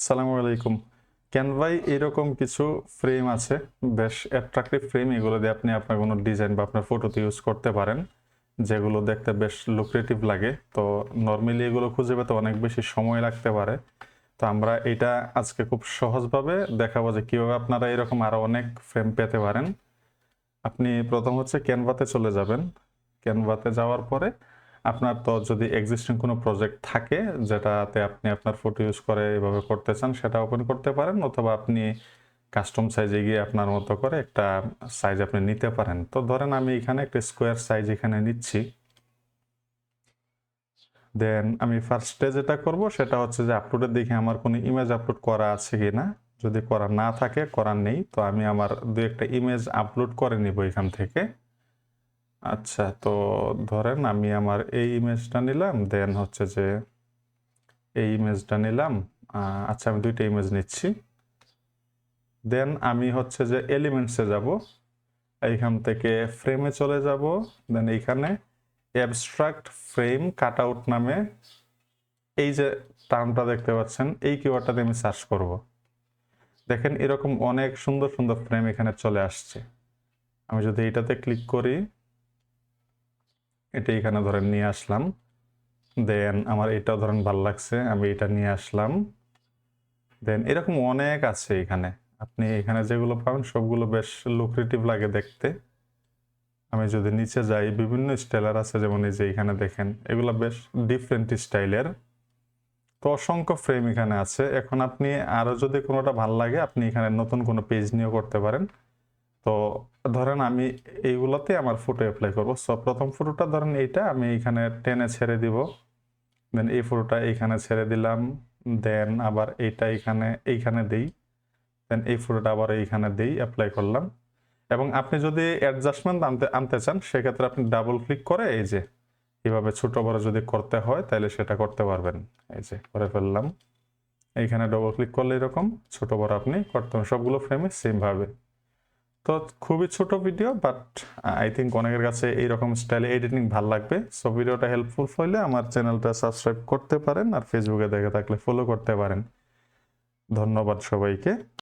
আসসালামু আলাইকুম। ক্যানভায় এরকম কিছু ফ্রেম আছে, বেশ অ্যাট্রাকটিভ ফ্রেম। এগুলো দিয়ে আপনি আপনার কোনো ডিজাইন বা আপনার ফটোতে ইউজ করতে পারেন, যেগুলো দেখতে বেশ লুক্রেটিভ লাগে। তো নরমালি এগুলো খুঁজে পেতে অনেক বেশি সময় লাগতে পারে। তো আমরা এটা আজকে খুব সহজভাবে দেখাবো যে কীভাবে আপনারা এরকম আরও অনেক ফ্রেম পেতে পারেন। আপনি প্রথম হচ্ছে ক্যানভাতে চলে যাবেন। ক্যানভাতে যাওয়ার পরে আপনার তো যদি এক্সিস্টিং কোনো প্রজেক্ট থাকে যেটাতে আপনি আপনার ফটো ইউজ করে এভাবে করতে চান, সেটা ওপেন করতে পারেন, অথবা আপনি কাস্টম সাইজে গিয়ে আপনার মতো করে একটা সাইজ আপনি নিতে পারেন। তো ধরেন আমি এখানে একটা স্কোয়ার সাইজ এখানে নিচ্ছি। দেন আমি ফার্স্টে যেটা করব সেটা হচ্ছে যে আপলোডের দিকে আমার কোনো ইমেজ আপলোড করা আছে কি না। যদি করা না থাকে, করার নেই, তো আমি আমার দু একটা ইমেজ আপলোড করে নিব এখান থেকে। আচ্ছা, তো ধরেন আমি আমার এই ইমেজটা নিলাম, দেন হচ্ছে যে এই ইমেজটা নিলাম। আচ্ছা, আমি দুইটা ইমেজ নিচ্ছি। দেন আমি হচ্ছে যে এলিমেন্টসে যাব, এইখান থেকে ফ্রেমে চলে যাব। দেন এইখানে অ্যাবস্ট্রাক্ট ফ্রেম কাটআউট নামে এই যে টার্মটা দেখতে পাচ্ছেন, এই কিওয়ার্ডটাতে আমি সার্চ করব। দেখেন এরকম অনেক সুন্দর সুন্দর ফ্রেম এখানে চলে আসছে। আমি যদি এটাতে ক্লিক করি, এটা এখানে ধরেন নিয়ে আসলাম। দেন আমার এটা ধরেন ভালো লাগছে, আমি এটা নিয়ে আসলাম। দেন এরকম অনেক আছে এখানে। আপনি এখানে যেগুলো পাবেন সবগুলো বেশ লুক্রেটিভ লাগে দেখতে। আমি যদি নিচে যাই, বিভিন্ন স্টাইলার আছে, যেমন এই যে এখানে দেখেন এগুলো বেশ ডিফারেন্ট স্টাইলের। তো অসংখ্য ফ্রেম এখানে আছে। এখন আপনি আরও যদি কোনোটা ভালো লাগে, আপনি এখানে নতুন কোনো পেজ নিয়েও করতে পারেন। তো ধরেন আমি এইগুলোতে আমার ফটো অ্যাপ্লাই করবো। সো প্রথম ফটোটা ধরেন এইটা আমি এখানে টেনে ছেড়ে দিব। দেন এই ফটোটা এইখানে ছেড়ে দিলাম। দেন আবার এইটা এইখানে দেই। দেন এই ফটোটা আবার এইখানে দেই, অ্যাপ্লাই করলাম। এবং আপনি যদি অ্যাডজাস্টমেন্ট আনতে চান, সেক্ষেত্রে আপনি ডাবল ক্লিক করে এই যে এভাবে ছোট বড় যদি করতে হয় তাহলে সেটা করতে পারবেন। এই যে করে ফেললাম। এইখানে ডবল ক্লিক করলে এরকম ছোট বড় আপনি করতে পারেন, সবগুলো ফ্রেমে সেম ভাবে। তো খুবই ছোট ভিডিও, বাট আই থিঙ্ক অনেকের কাছে এইরকম স্টাইলে এডিটিং ভালো লাগবে। সো ভিডিওটা হেল্পফুল হলে আমার চ্যানেলটা সাবস্ক্রাইব করতে পারেন, আর ফেসবুকে দেখে থাকলে ফলো করতে পারেন। ধন্যবাদ সবাইকে।